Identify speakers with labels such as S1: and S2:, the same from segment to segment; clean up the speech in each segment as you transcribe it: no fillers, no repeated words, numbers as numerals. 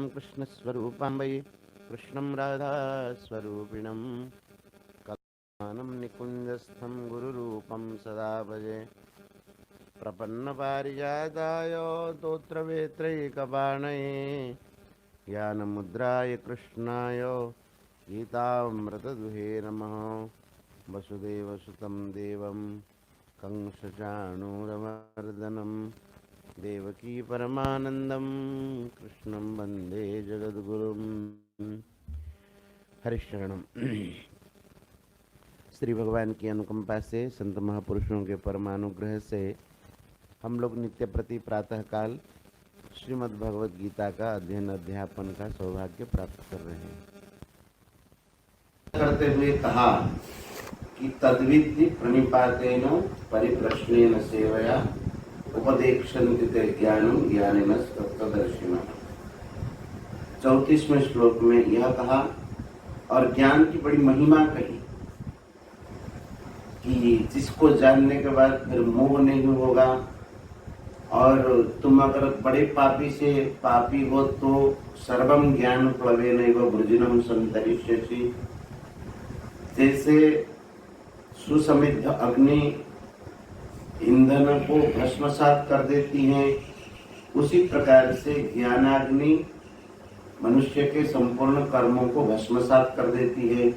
S1: कृष्णस्वरूपं वै कृष्णं राधास्वरूपिणं कलानं निकुञ्जस्थं गुरुरूपं सदा भजे प्रपन्नपारिजाताय तोत्रवेत्रैकपाणये ज्ञानमुद्राय कृष्णाय गीतामृतदुहे नमः। वसुदेवसुतं देवं कंसचाणूरमर्दनं देवकी परमानंदम कृष्णं वंदे जगद्गुरुम। हरिशरणम। श्री भगवान की अनुकंपा से, संत महापुरुषों के परमानुग्रह से हम लोग नित्य प्रति प्रातःकाल श्रीमद् भगवद गीता का अध्ययन अध्यापन का सौभाग्य प्राप्त कर रहे हैं। करते हुए कहा कि तद्विद्धि प्रणिपातेन परिप्रश्नेन सेवया उपदेक्षन्ति ते ज्ञानं ज्ञानिनः तत्त्वदर्शिनः। 34वें श्लोक में यह कहा और ज्ञान की बड़ी महिमा कही कि जिसको जानने के बाद फिर मोह नहीं होगा, और तुम अगर बड़े पापी से पापी हो तो सर्वम ज्ञान प्लवेनैव वृजिनम संतरिष्यसि। जैसे सुसमिद्ध अग्नि ईंधन को भस्मसात कर देती है, उसी प्रकार से ज्ञानाग्नि मनुष्य के संपूर्ण कर्मों को भस्मसात कर देती है।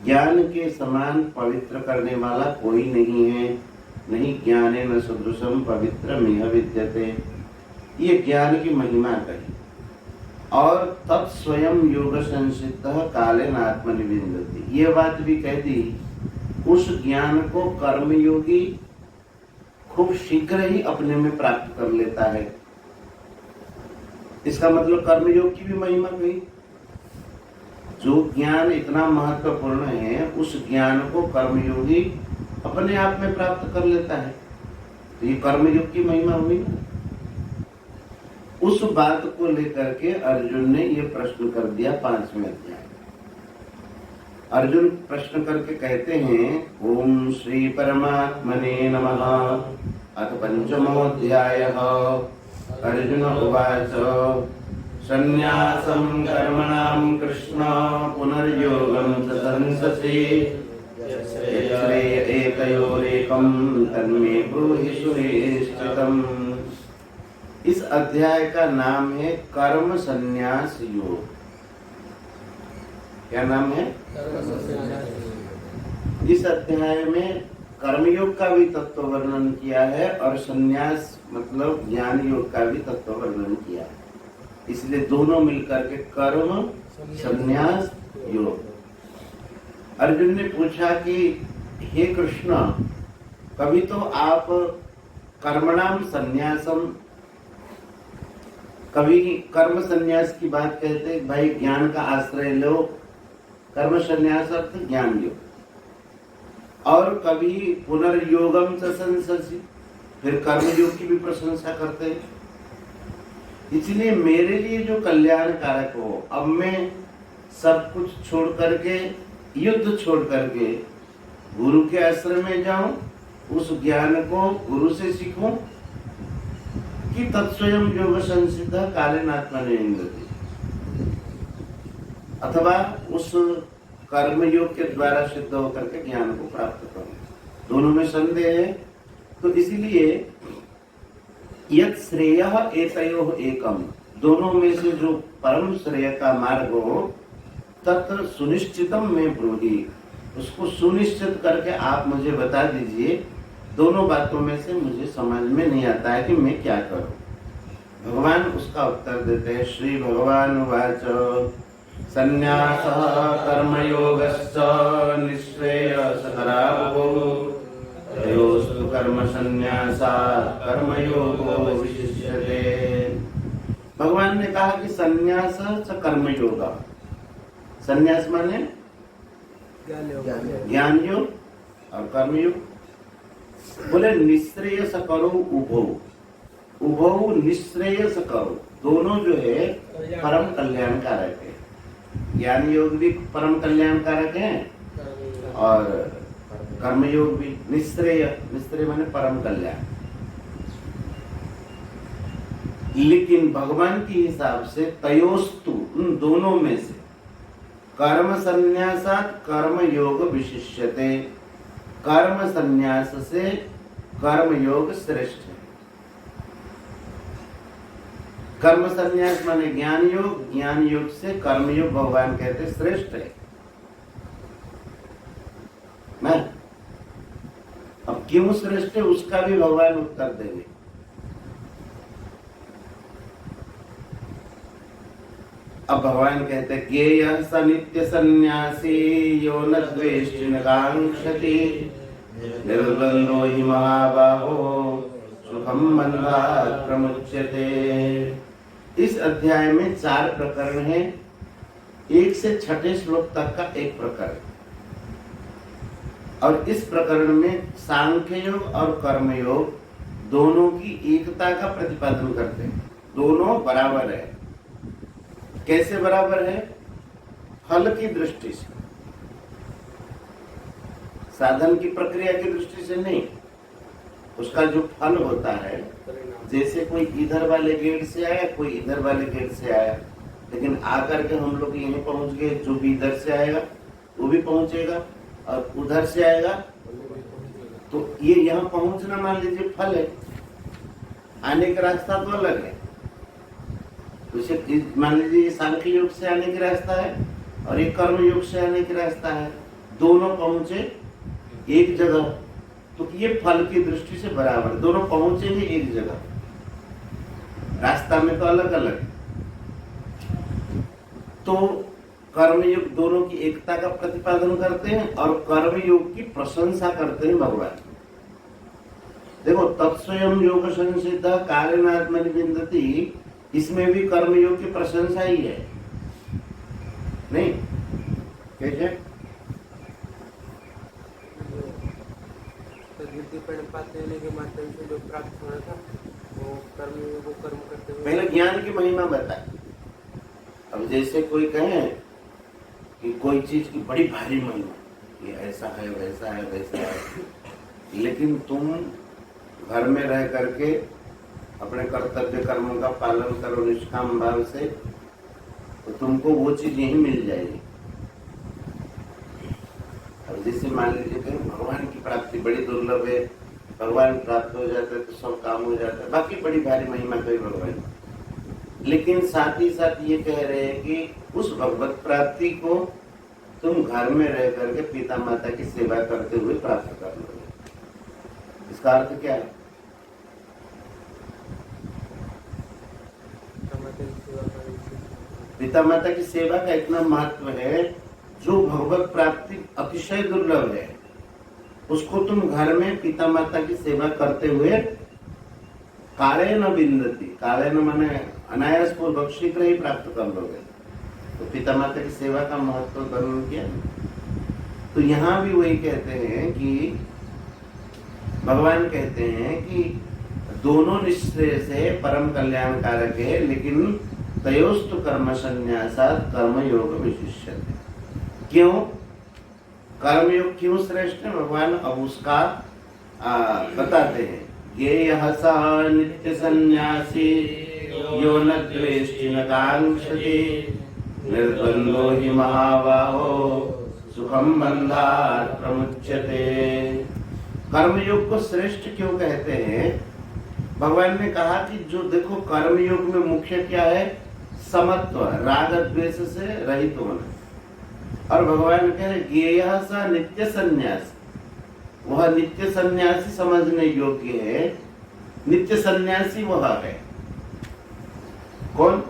S1: ज्ञान के समान पवित्र करने वाला कोई नहीं है, नहीं ज्ञानेन सदृशम पवित्रमिह विद्यते। ये ज्ञान की महिमा कही और तत्स्वयं योग संसिद्धः कालेन आत्मनिविन्दति। ये बात भी कह दी, उस ज्ञान को कर्मयोगी खूब शीघ्र ही अपने में प्राप्त कर लेता है। इसका मतलब कर्मयोग की भी महिमा कही। जो ज्ञान इतना महत्वपूर्ण है, उस ज्ञान को कर्मयोगी अपने आप में प्राप्त कर लेता है, तो ये कर्मयोग की महिमा हुई ना। उस बात को लेकर के अर्जुन ने ये प्रश्न कर दिया 5वें अध्याय। अर्जुन प्रश्न करके कहते हैं, ओम श्री परमात्मने नमः। अथ पंचमोऽध्यायः। अर्जुन उवाच संन्यासं कर्मणां कृष्ण पुनर्योगं च संससि यश्रेय एतयोरेकं तन्मे ब्रूहि सुनिश्चितम्। इस अध्याय का नाम है कर्म संन्यास योग। क्या नाम है? इस अध्याय में कर्मयोग का भी तत्व वर्णन किया है और संन्यास मतलब ज्ञान योग का भी तत्व वर्णन किया है। इसलिए दोनों मिलकर के कर्म संन्यास योग। अर्जुन ने पूछा कि हे कृष्ण, कभी तो आप कर्मणाम संन्यासम, कभी कर्म संन्यास की बात कहते, भाई ज्ञान का आश्रय लो, कर्म संन्यास अर्थ ज्ञान योग, और कभी पुनर्योगम च संससि, फिर कर्मयोग की भी प्रशंसा करते हैं। इसलिए मेरे लिए जो कल्याण कारक हो, अब मैं सब कुछ छोड़ करके, युद्ध छोड़ करके गुरु के आश्रम में जाऊं, उस ज्ञान को गुरु से सीखूं कि तत्स्वयं योग संसिद्ध कालेन आत्मनिविन्दति, अथवा उस कर्म योग के द्वारा सिद्ध होकर के ज्ञान को प्राप्त करूं। दोनों में संदेह है। तो इसीलिए यत् श्रेयः एतयोः एकम, दोनों में से जो परम श्रेय का मार्ग हो, तत्र सुनिश्चितम में ब्रूहि, उसको सुनिश्चित करके आप मुझे बता दीजिए। दोनों बातों में से मुझे समझ में नहीं आता है कि मैं क्या करूं। भगवान उसका उत्तर देते हैं। श्री भगवान उवाच संन्यासः कर्मयोगश्च निःश्रेयसकरावुः तयोस्तु कर्म संन्यासात् कर्मयोगो विशिष्यते। भगवान ने कहा कि संन्यास च कर्मयोग। संन्यास माने ज्ञान योग और कर्मयोग। बोले निःश्रेयस करो उभौ, उभौ निःश्रेयस करो, दोनों जो है परम कल्याणकारक है। ज्ञान योग भी परम कल्याणकारक है और कर्मयोग भी। निःश्रेय, निःश्रेय माने परम कल्याण। लेकिन भगवान के हिसाब से तयोस्तु, उन दोनों में से कर्म संन्यासात कर्म योग विशिष्यते, कर्म संन्यास से कर्म योग श्रेष्ठ है। कर्म संन्यास माने ज्ञान योग, ज्ञान योग से कर्म योग भगवान कहते श्रेष्ठ है ना। अब क्यों श्रेष्ठ है उसका भी भगवान उत्तर देंगे। अब भगवान कहते हैं ज्ञेयः स नित्य सन्यासी यो न द्वेष्टि न कांक्षति निर्द्वंद्वो हि महाबाहो सुखम बन्धात् प्रमुच्यते। इस अध्याय में 4 प्रकरण हैं, 1 से 6 श्लोक तक का एक प्रकरण, और इस प्रकरण में सांख्य योग और कर्म योग दोनों की एकता का प्रतिपादन करते हैं। दोनों बराबर है। कैसे बराबर है? फल की दृष्टि से, साधन की प्रक्रिया की दृष्टि से नहीं। उसका जो फल होता है, जैसे कोई इधर वाले गेट से आया, कोई इधर वाले गेट से आया, लेकिन आकर के हम लोग यहीं पहुंच गए, जो भी इधर से आएगा वो भी पहुंचेगा और उधर से आएगा तो ये यहाँ पहुंचना मान लीजिए फल है, आने का रास्ता तो अलग है। मान लीजिए सांख्य योग से आने की रास्ता है और एक कर्म योग से आने की रास्ता है, दोनों पहुंचे एक जगह, तो ये फल की दृष्टि से बराबर, दोनों पहुंचेंगे एक जगह, रास्ता में तो अलग अलग। तो कर्मयोग दोनों की एकता का प्रतिपादन करते हैं और कर्मयोग की प्रशंसा करते हैं भगवान। देखो तत्स्वयं योग संसिद्ध कालेनात्मनि विन्दति, इसमें भी कर्मयोग की प्रशंसा ही है, नहीं? कैसे? के माध्यम से जो प्राप्त होना था वो कर्म करते हुए पहले ज्ञान की महिमा बताए। अब जैसे कोई कहे कि कोई चीज की बड़ी भारी महिमा, ये ऐसा है वैसा है वैसा है, लेकिन तुम घर में रह करके अपने कर्तव्य कर्मों का पालन करो निष्काम भाव से, तो तुमको वो चीज यही मिल जाएगी। अब जैसे मान लीजिए कि भगवान की प्राप्ति बड़ी दुर्लभ है, भगवान प्राप्त हो जाते हैं तो सब काम हो जाता है, बाकी बड़ी भारी महिमा कोई भगवान। लेकिन साथ ही साथ ये कह रहे हैं कि उस भगवत प्राप्ति को तुम घर में रह करके पिता माता की सेवा करते हुए प्राप्त कर लोगे। इसका अर्थ क्या है? पिता माता की सेवा का इतना महत्व है, जो भगवत प्राप्ति अतिशय दुर्लभ है, उसको तुम घर में पिता माता की सेवा करते हुए कालेन विन्दति, कालेन माने अनायास पूर्वक शीघ्र ही प्राप्त कर लोगे। तो पिता माता की सेवा का महत्व वर्णन किया। तो यहाँ भी वही कहते हैं कि भगवान कहते हैं कि दोनों निश्चय से परम कल्याण कारक है, लेकिन तयोस्तु कर्म संन्यासात् कर्म योग विशिष्यते। क्यों कर्म योग क्यों श्रेष्ठ है? भगवान अब उसका बताते हैं। ज्ञेयः स नित्य सन्यासी यो न द्वेष्टि न कांक्षति निर्द्वंद्वो हि महाबाहो सुखम बन्धात् प्रमुच्यते। कर्मयोग को श्रेष्ठ क्यों कहते हैं? भगवान ने कहा कि जो देखो कर्मयोग में मुख्य क्या है? समत्व, राग द्वेष से रहित होना। और भगवान कह रहे ज्ञेयः स नित्य सन्यास, वह नित्य सन्यासी समझने योग्य है। नित्य सन्यासी वह है कौन?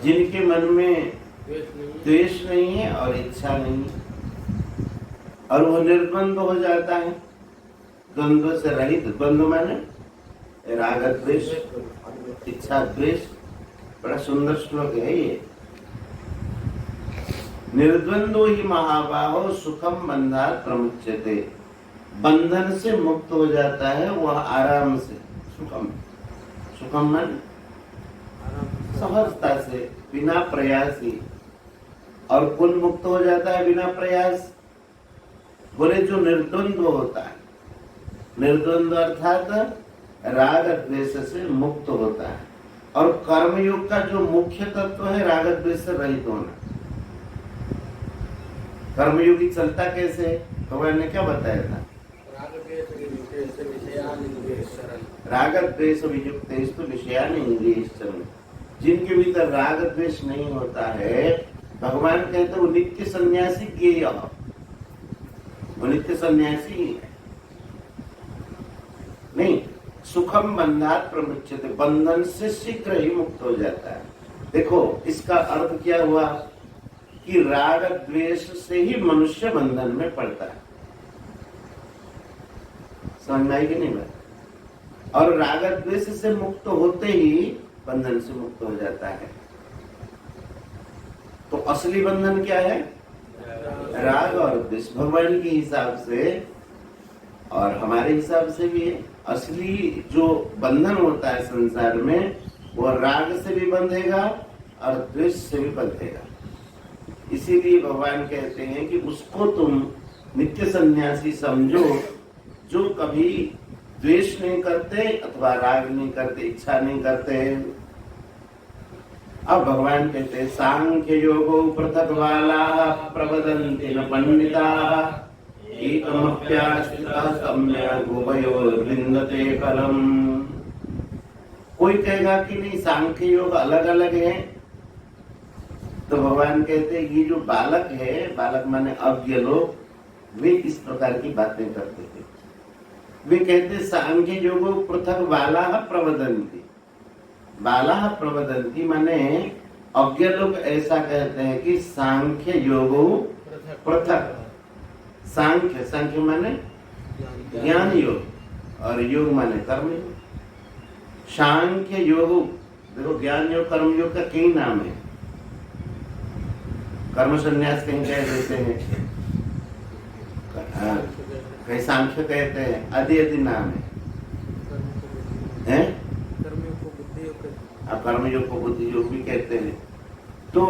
S1: जिनके मन में द्वेष नहीं है और इच्छा नहीं है, और वो निर्द्वंद्व हो जाता है, द्वंद्व से रहित। द्वंद्व माने राग द्वेष, इच्छा द्वेष। बड़ा सुंदर श्लोक है ये। निर्द्वंद्वो ही महाबाहो सुखम बन्धात् प्रमुच्यते। बंधन से मुक्त हो जाता है वह आराम से। सुखम, सुखम मन सहजता से, बिना प्रयास ही। और कौन मुक्त हो जाता है बिना प्रयास? बोले जो निर्द्वंद्व होता है। निर्द्वंद्व अर्थात राग द्वेष से मुक्त होता है। और कर्मयोग का जो मुख्य तत्व है राग द्वेष से रहित होना। कर्मयोगी चलता कैसे है? भगवान ने क्या बताया था? राग द्वेष वियुक्त विषयान इंद्रियश्चरन्। जिनके भीतर राग द्वेष नहीं होता है, भगवान कहते वो नित्य सन्यासी ज्ञेय, वो नित्य सन्यासी ही है। नहीं, सुखम बंधात प्रमुच्यते, बंधन से शीघ्र ही मुक्त हो जाता है। देखो इसका अर्थ क्या हुआ कि राग द्वेष से ही मनुष्य बंधन में पड़ता है। समझ में आई कि नहीं बात? और राग द्वेष से मुक्त होते ही बंधन से मुक्त हो जाता है। तो असली बंधन क्या है? राग और द्वेष। भगवान के हिसाब से और हमारे हिसाब से भी है। असली जो बंधन होता है संसार में, वो राग से भी बंधेगा और द्वेष से भी बंधेगा। इसीलिए भगवान कहते हैं कि उसको तुम नित्य सन्यासी समझो जो कभी द्वेष नहीं करते अथवा राग नहीं करते, इच्छा नहीं करते। अब भगवान कहते हैं सांख्य योगो पृथक वाला प्रवदन्ति न पंडिता एकमप्याश्रितः सम्यक् उभयोर्विन्दते फलम्। कोई कहेगा कि नहीं सांख्य योग अलग अलग है, तो भगवान कहते हैं ये जो बालक है, बालक माने अज्ञ लोग, वे इस प्रकार की बातें करते थे। वे कहते सांख्य योगो पृथक बाला प्रवदन्ति। बाला प्रवदन्ति माने अज्ञ लोग ऐसा कहते हैं कि सांख्य योगो पृथक। सांख्य, सांख्य माने ज्ञान योग और योग माने कर्म योग। सांख्य योग, देखो ज्ञान योग कर्म योग का कई नाम है। कर्म संन्यास कहीं कह देते हैं, कहीं सांख्य कहते हैं, आदि आदि नाम है। कर्मयोग को बुद्धि योग भी कहते हैं। तो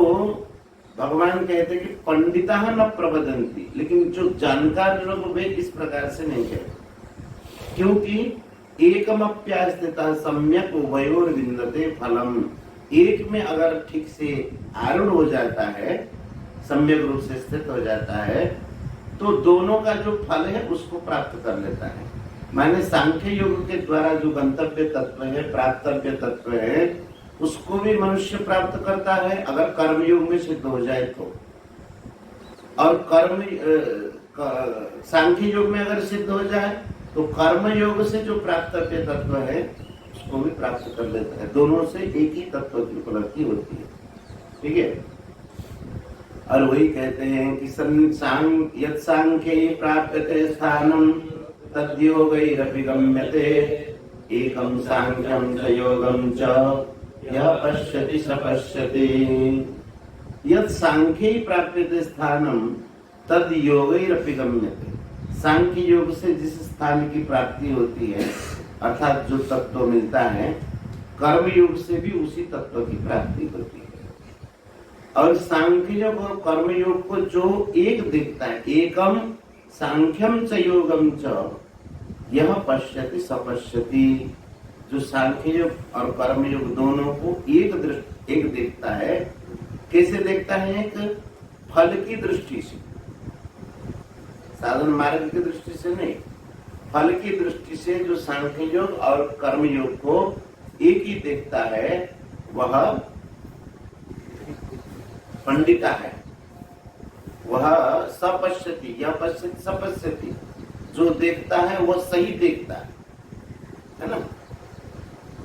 S1: भगवान कहते हैं कि पंडिता न प्रवदन्ति, लेकिन जो जानकार लोग वे इस प्रकार से नहीं कहते, क्योंकि एकमप्यास्थितः सम्यक् उभयोर्विन्दते फलम्। एक में अगर ठीक से आरूढ़ हो जाता है, सम्यक रूप से स्थित हो जाता है, तो दोनों का जो फल है उसको प्राप्त कर लेता है। माने सांख्य योग के द्वारा जो गंतव्य तत्व है, प्राप्तव्य तत्व है, उसको भी मनुष्य प्राप्त करता है अगर कर्म योग में सिद्ध हो जाए तो। और सांख्य योग में अगर सिद्ध हो जाए तो कर्म योग से जो प्राप्तव्य तत्व है उसको भी प्राप्त कर लेता है। दोनों से एक ही तत्व की उपलब्धि होती है। ठीक है। और वही कहते हैं कि यत् सांख्ये प्राप्यते स्थानम तद्योगैरपि गम्यते एकं सांख्यं च योगं च यः पश्यति स पश्यति। यत् सांख्ये प्राप्यते स्थानम तद योगैरपि गम्यते। सांख्य योग से जिस स्थान की प्राप्ति होती है, अर्थात जो तत्व मिलता है, कर्म योग से भी उसी तत्व की प्राप्ति होती है। और सांख्य योग और कर्म योग को जो एक देखता है, एकम सांख्यम च योगम च यह पश्यति स पश्यति। जो सांख्य योग और कर्म योग दोनों को एक देखता है। कैसे देखता है? एक फल की दृष्टि से, साधन मार्ग की दृष्टि से नहीं, फल की दृष्टि से जो सांख्य योग और कर्म योग को एक ही देखता है वह पंडिता है। वह सपश्यति या पश्यति सपश्यति, जो देखता है वह सही देखता है ना।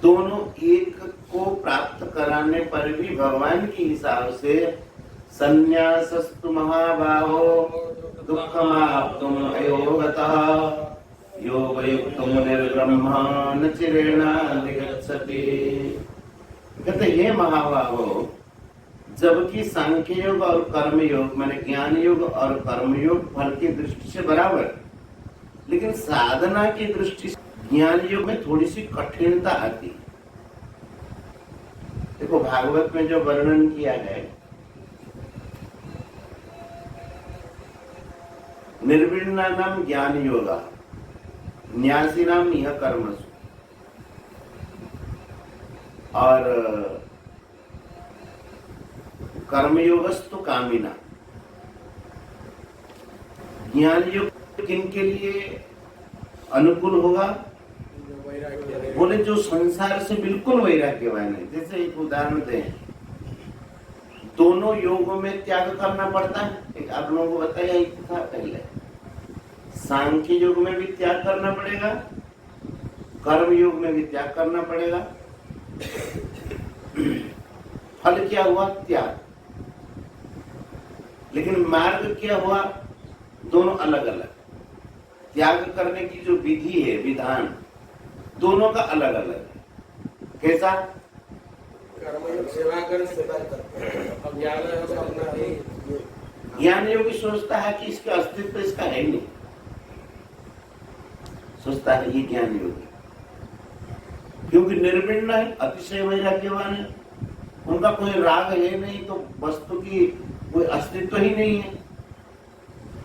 S1: दोनों एक को प्राप्त कराने पर भी भगवान के हिसाब से संन्यासस्तु महाबाहो दुःखमाप्तुम् अयोगतः योगयुक्तो निर्ब्रह्मा न चिरेणाधिगच्छति। कहते हे महाबाहो, जबकि सांख्य योग और कर्म योग माने ज्ञान योग और कर्म योग फल की दृष्टि से बराबर, लेकिन साधना की दृष्टि से ज्ञान योग में थोड़ी सी कठिनता आती है। देखो भागवत में जो वर्णन किया है, निर्विण्णानाम ज्ञान योगा न्यासिनाम इह कर्मसु और कर्मयोगस्तु कामिना। ज्ञान योग किनके लिए अनुकूल होगा? बोले जो संसार से बिल्कुल वैराग्यवान है। जैसे एक उदाहरण दें, दोनों योगों में त्याग करना पड़ता है। एक आप लोगों को बताया एक था पहले, सांख्य योग में भी त्याग करना पड़ेगा, कर्म योग में भी त्याग करना पड़ेगा। फल क्या हुआ? त्याग। लेकिन मार्ग क्या हुआ? दोनों अलग अलग। त्याग करने की जो विधि है, विधान, दोनों का अलग अलग है। कैसा?
S2: सेवा कर
S1: ज्ञान योगी सोचता है कि इसका अस्तित्व इसका है नहीं, सोचता है ये ज्ञान योगी, क्योंकि निर्विण्ण है, अतिशय वैराग्यवान है, उनका कोई राग है नहीं, तो वस्तु की कोई अस्तित्व ही नहीं है।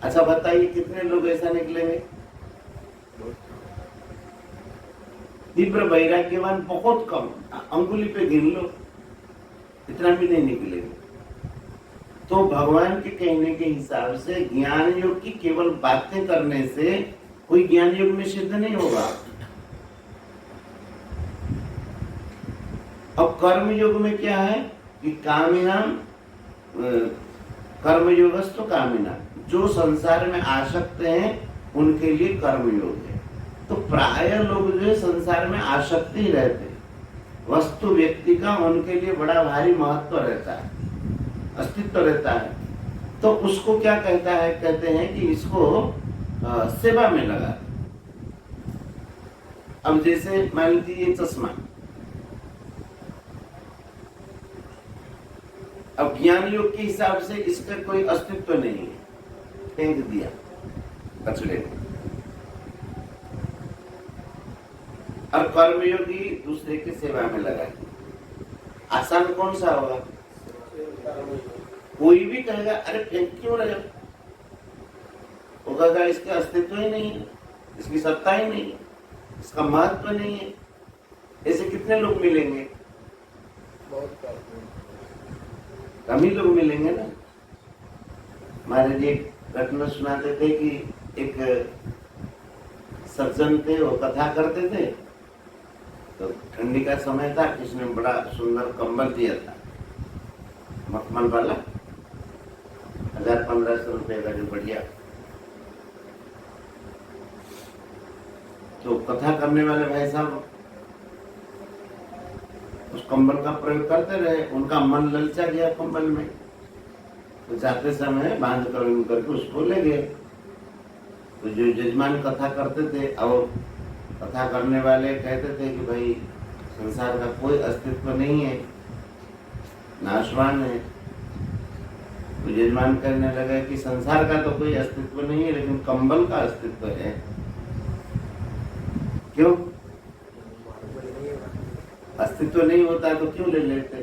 S1: अच्छा बताइए कितने लोग ऐसा निकलेंगे? तीव्र वैराग्यवान बहुत कम, अंगुली पे गिन लो, इतना भी नहीं निकलेगा। तो भगवान के कहने के हिसाब से ज्ञान योग की केवल बातें करने से कोई ज्ञान योग में सिद्ध नहीं होगा। अब कर्म योग में क्या है कि कामिना कर्मयोगस्तु कामिना, जो संसार में आसक्त हैं उनके लिए कर्म योग है। तो प्राय लोग जो संसार में आसक्त ही रहते हैं, वस्तु व्यक्ति का उनके लिए बड़ा भारी महत्व रहता है, अस्तित्व रहता है। तो उसको क्या कहता है? कहते हैं कि इसको सेवा में लगा। अब जैसे मान लीजिए चश्मा, अब ज्ञान योग के हिसाब से इसका कोई अस्तित्व नहीं है, फेंक दिया कचड़े में। और कर्मयोगी दूसरे की सेवा में लगा। आसान कौन सा होगा? कोई भी कहेगा अरे फेंक क्यों रहे हो, वो कहेगा इसका अस्तित्व ही नहीं है, इसकी सत्ता ही नहीं है, इसका महत्व नहीं है। ऐसे कितने लोग मिलेंगे? कम ही लोग मिलेंगे ना। हमारे जी एक घटना सुनाते थे कि एक सज्जन थे, वो कथा करते थे। तो ठंडी का समय था, किसने बड़ा सुंदर कंबल दिया था, मखमल वाला, 1000-1500 रुपए का, जो बढ़िया। तो कथा करने वाले भाई साहब उस कंबल का प्रयोग करते रहे, उनका मन ललचा गया कंबल में, तो जाते समय बांध करके उसको ले गए। तो जो यजमान कथा करते थे, और कथा करने वाले कहते थे कि भाई संसार का कोई अस्तित्व नहीं है, नाशवान है। तो यजमान कहने लगा कि संसार का तो कोई अस्तित्व नहीं है, लेकिन कंबल का अस्तित्व है। क्यों? अस्तित्व नहीं होता तो क्यों ले लेते?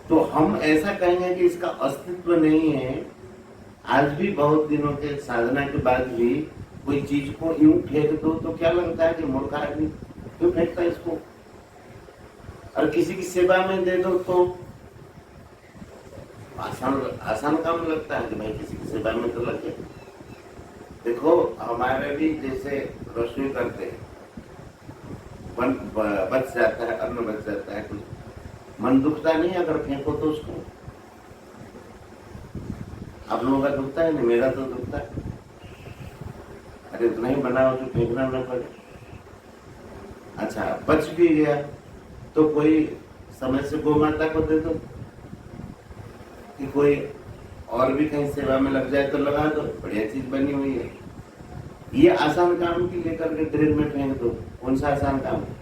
S1: तो हम ऐसा कहेंगे कि इसका अस्तित्व नहीं है। आज भी बहुत दिनों के साधना के बाद भी कोई चीज को यूं फेंक दो तो क्या लगता है कि मूर्ख आदमी क्यों फेंकता है इसको, और किसी की सेवा में दे दो तो आसान काम लगता है कि भाई किसी की सेवा में तो लगे। देखो हमारे भी जैसे रसोई करते हैं, बच जाता है, अन्न बच जाता है, कुछ मन दुखता नहीं अगर फेंको तो उसको? आप लोगों का दुखता है? नहीं, मेरा तो दुखता है। अरे इतना ही बनाओ जो फेंकना न पड़े। अच्छा बच भी गया तो कोई समय से गौ माता को दे दो, कि कोई और भी कहीं सेवा में लग जाए तो लगा दो, बढ़िया चीज बनी हुई है। ये आसान काम की लेकर के ड्रेन में फेंक दो, कौन सा आसान काम है?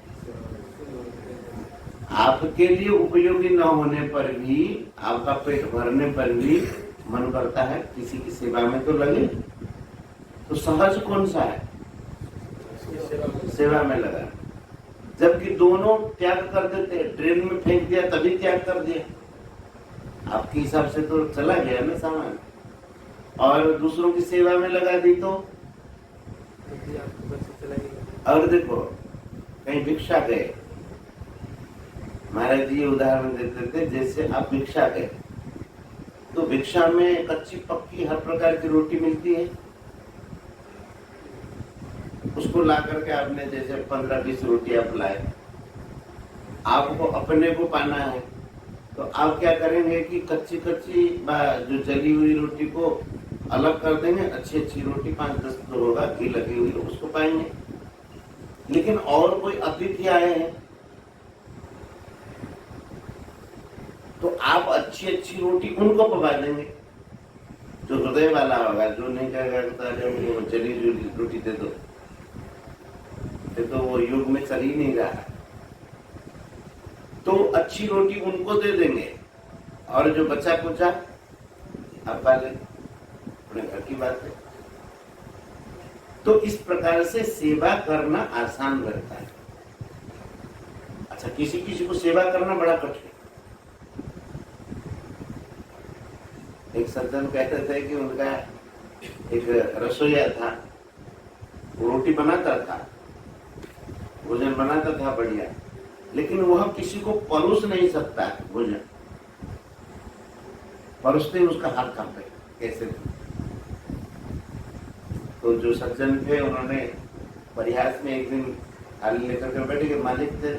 S1: आपके लिए उपयोगी न होने पर भी, आपका पेट भरने पर भी मन करता है किसी की सेवा में तो लगे। तो सहज कौन सा है? सेवा में लगा। जबकि दोनों त्याग कर देते, ड्रेन में फेंक दिया तभी त्याग कर दिया, आपके हिसाब से तो चला गया ना सामान, और दूसरों की सेवा में लगा दी तो। और देखो कहीं भिक्षा गए, महाराज जी ये उदाहरण देते थे, जैसे आप भिक्षा गए तो भिक्षा में कच्ची पक्की हर प्रकार की रोटी मिलती है, उसको ला करके आपने जैसे 15-20 रोटी आप लाए, आपको अपने को पाना है, तो आप क्या करेंगे कि कच्ची कच्ची जो जली हुई रोटी को अलग कर देंगे, अच्छी अच्छी रोटी 5-10 जो होगा घी लगी हुई उसको पाएंगे। लेकिन और कोई अतिथि आए हैं तो आप अच्छी अच्छी रोटी उनको पका देंगे, जो हृदय वाला होगा, जो नहीं कहेगा वो जली रोटी दे दो, तो वो युग में चल ही नहीं रहा है। तो अच्छी रोटी उनको दे देंगे और जो बचा कुचा आप पा लेंगे, अपने घर की बात है। तो इस प्रकार से सेवा करना आसान रहता है। अच्छा, किसी किसी को सेवा करना बड़ा कठिन। एक सज्जन कहते थे कि उनका एक रसोईया था, वो रोटी बनाता था, भोजन बनाता था बढ़िया, लेकिन वह किसी को परोस नहीं सकता भोजन, परोसते ही उसका हाथ कांपे कैसे। तो जो सज्जन थे उन्होंने परिहास में एक दिन थाली लेकर के बैठे के, मालिक थे,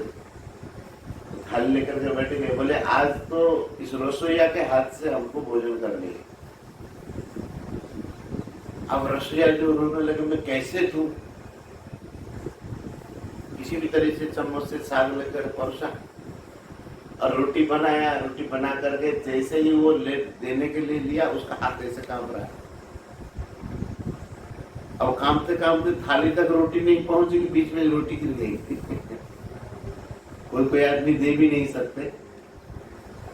S1: थाली लेकर के बैठे गए, बोले आज तो इस रसोईया के हाथ से हमको भोजन करनी है। अब रसोईया जो रोने लगे, मैं कैसे तू, किसी भी तरह से चम्मच से साग लेकर परोसा और रोटी बनाया, रोटी बना करके जैसे ही वो ले देने के लिए लिया, उसका हाथ ऐसे कांप रहा है। अब कांपते कांपते थाली तक रोटी नहीं पहुंची, बीच में रोटी गिर गई। कोई आदमी दे भी नहीं सकते,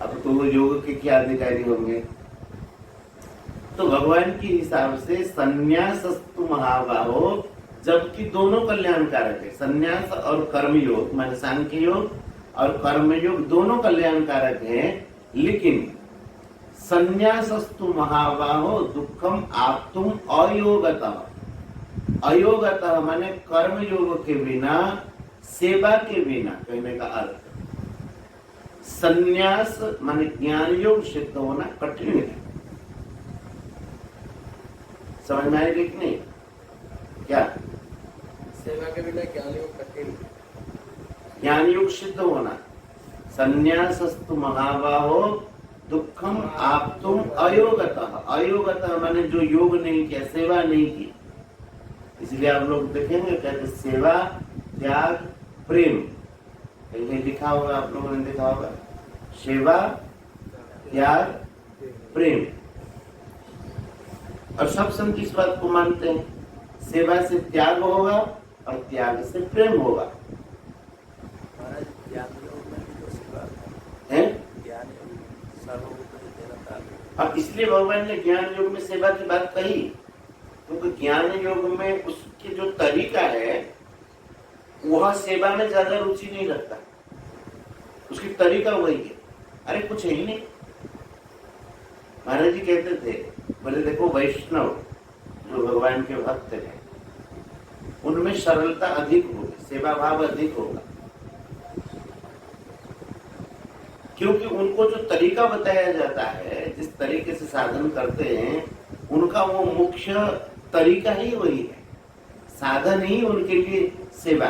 S1: अब तो वो योग के क्या अधिकारी होंगे। तो भगवान के हिसाब से संन्यासस्तु महाबाहो, जबकि दोनों कल्याणकारक है, संन्यास और कर्मयोग, मान सांख्य योग और कर्मयोग दोनों कल्याणकारक हैं, लेकिन संन्यासस्तु महाबाहो दुखम आप्तुम अयोगतः। अयोगतः माने कर्म योग के बिना, सेवा के बिना, कहने का अर्थ संन्यास माने ज्ञान योग सिद्ध होना कठिन है। समझ में आएगी कि नहीं? क्या
S2: सेवा के बिना ज्ञान योग कठिन,
S1: ज्ञान योग सिद्ध होना। संन्यासस्तु महाबाहो दुखम आप्तुम अयोगतः। अयोगतः माने जो योग नहीं किया, सेवा नहीं की। इसलिए आप लोग देखेंगे कहते सेवा, त्याग, प्रेम, कहीं लिखा होगा, आप लोगों ने देखा होगा, सेवा, त्याग, प्रेम। और सब संत इस बात को मानते हैं, सेवा से त्याग होगा और त्याग से प्रेम होगा। अब इसलिए भगवान ने ज्ञान योग में सेवा की बात कही, क्योंकि ज्ञान योग में उसकी जो तरीका है वह सेवा में ज्यादा रुचि नहीं रखता, उसकी तरीका वही है। अरे कुछ है ही नहीं। महाराज जी कहते थे, बोले देखो वैष्णव जो भगवान के भक्त हैं उनमें सरलता अधिक होगी, सेवा भाव अधिक होगा, क्योंकि उनको जो तरीका बताया जाता है, जिस तरीके से साधन करते हैं, उनका वो मुख्य तरीका ही वही है, साधन ही उनके लिए सेवा।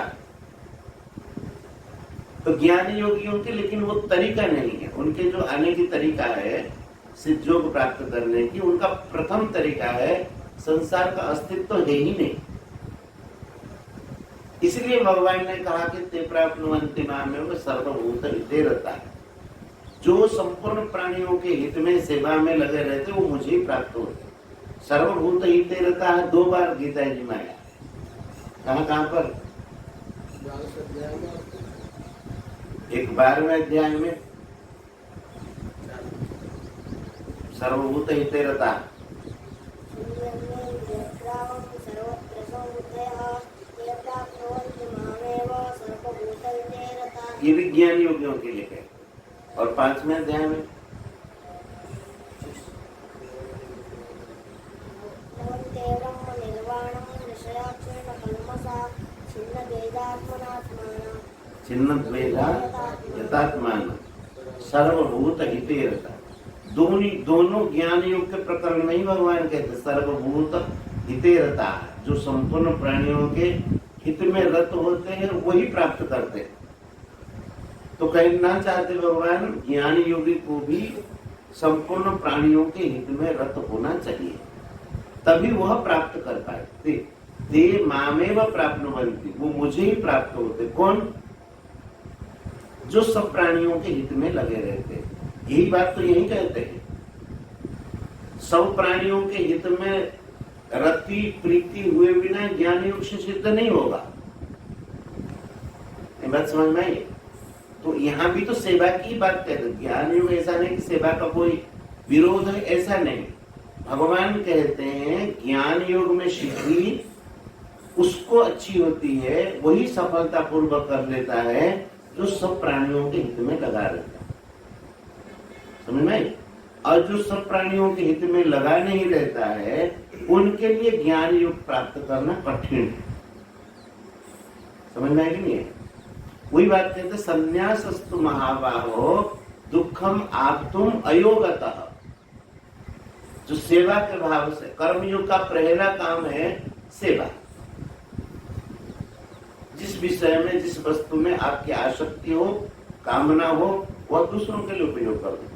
S1: तो ज्ञान योगियों के लेकिन वो तरीका नहीं है, उनके जो आने की तरीका है सिद्ध योग प्राप्त करने की, उनका प्रथम तरीका है संसार का अस्तित्व तो है ही नहीं। इसलिए भगवान ने कहा कि ते प्राप्नुवन्ति मामेव सर्वभूत हिते रहता है, जो संपूर्ण प्राणियों के हित में सेवा में लगे रहते वो मुझे ही प्राप्त होते। सर्वभूत हिते रहता है 2 बार गीता जी में आया। कहाँ पर? 12वें अध्याय में सर्वभूत हिते रहता है। ये भी ज्ञान योगियों के लिए है। और 5वें अध्याय में छिन्न द्वेधा यथात्मान सर्वभूत हिते रहता। दोनों ज्ञान योग के प्रकरण में ही भगवान कहते सर्वभूत हिते रहता है। जो संपूर्ण प्राणियों के हित में रत होते हैं वही प्राप्त करते हैं। तो कहना चाहते भगवान ज्ञान योगी को भी संपूर्ण प्राणियों के हित में रत होना चाहिए, तभी वह प्राप्त कर पाए। ते मामेव प्राप्नुवन्ति, वो मुझे ही प्राप्त होते। कौन? जो सब प्राणियों के हित में लगे रहते हैं। यही बात तो यही कहते हैं, सब प्राणियों के हित में रति प्रीति हुए बिना ज्ञान योग से सिद्ध नहीं होगा। ये बात समझ में आई? तो यहाँ भी तो सेवा की बात कहते। ज्ञान योग ऐसा नहीं कि सेवा का कोई विरोध है, ऐसा नहीं। भगवान कहते हैं ज्ञान योग में सिद्धि उसको अच्छी होती है, वही सफलता पूर्वक कर लेता है जो सब प्राणियों के हित में लगा रहता है। समझ में आई? और जो सब प्राणियों के हित में लगा नहीं रहता है उनके लिए ज्ञान योग प्राप्त करना कठिन है। समझ में आई कि नहीं? वही बात कहते संन्यासस्तु महाबाहो दुखम आप्तुम अयोगतः। जो सेवा के भाव से, कर्मयोग का पहला काम है सेवा। जिस विषय में, जिस वस्तु में आपकी आसक्ति हो, कामना हो, वह दूसरों के लिए उपयोग कर दो।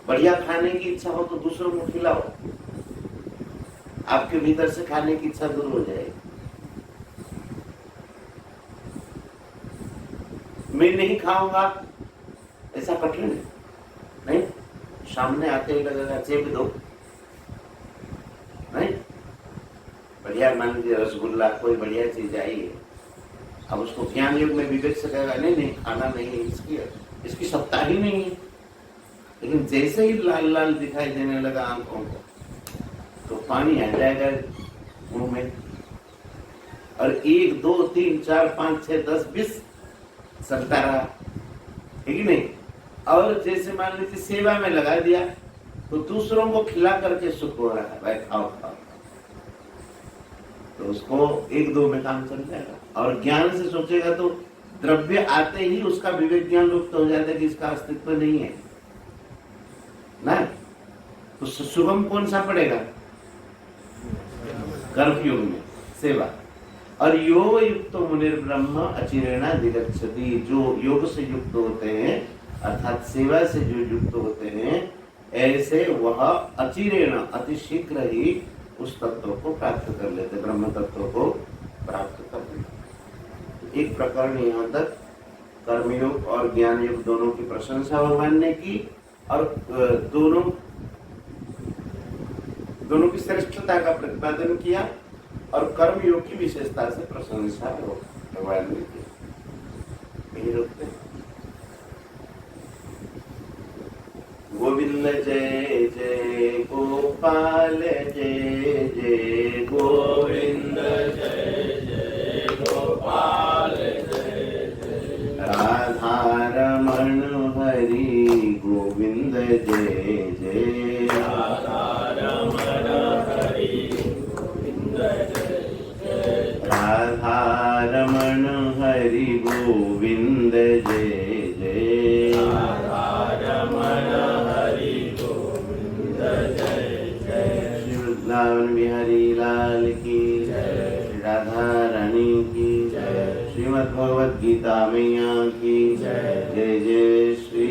S1: बढ़िया खाने की इच्छा हो तो दूसरों को खिलाओ, आपके भीतर से खाने की इच्छा दूर हो जाएगी। मैं नहीं खाऊंगा ऐसा कठिन है नहीं, सामने आते ही लगेगा चेप दो नहीं। बढ़िया मान लीजिए रसगुल्ला, कोई बढ़िया चीज आई है, अब उसको ज्ञान योग में विवेक से कहेगा नहीं नहीं खाना नहीं है, इसकी सत्ता ही नहीं है। लेकिन जैसे ही लाल लाल दिखाई देने लगा आंखों को तो पानी आ जाएगा मुंह में, और 1 2 3 4 5 6 10 20 चलता रहा, है कि नहीं? और जैसे मान लीजिए सेवा में लगा दिया तो दूसरों को खिला करके सुख हो रहा है, भाई खाओ खाओ, तो उसको 1 2 में काम चल जाएगा। और ज्ञान से सोचेगा तो द्रव्य आते ही उसका विवेक ज्ञान लुप्त हो जाता है कि इसका अस्तित्व नहीं है ना। तो सुगम कौन सा पड़ेगा? कर्मयोग में सेवा। और योग युक्त मुनिर ब्रह्म अचिरेणा दिगच्छति। जो योग से युक्त होते हैं अर्थात सेवा से जो युक्त होते हैं, ऐसे वह अचिरेण अति शीघ्र ही उस तत्व को प्राप्त कर लेते, ब्रह्म तत्व को प्राप्त कर लेते। एक प्रकरण यहाँ तक कर्मयोग और ज्ञान योग दोनों की प्रशंसा भगवान ने की, और दोनों की श्रेष्ठता का प्रतिपादन किया, और कर्म योग की विशेषता से प्रशंसा भगवान ने की। यही रोकते गोविंद जय जय गोपाल जय जय गोविंद जय जय गोपाल जय जय राधा रमण हरि गोविंद जय जय राधा रमण हरि गोविंद जय जय राधा रमण हरि गोविंद जय जय राधा रमण हरि गोविंद जय जय। श्री वृंदावन बिहारी लाल की जय, राधा रानी की जय, श्रीमद् भगवद गीता मैया की जय। जय जय श्री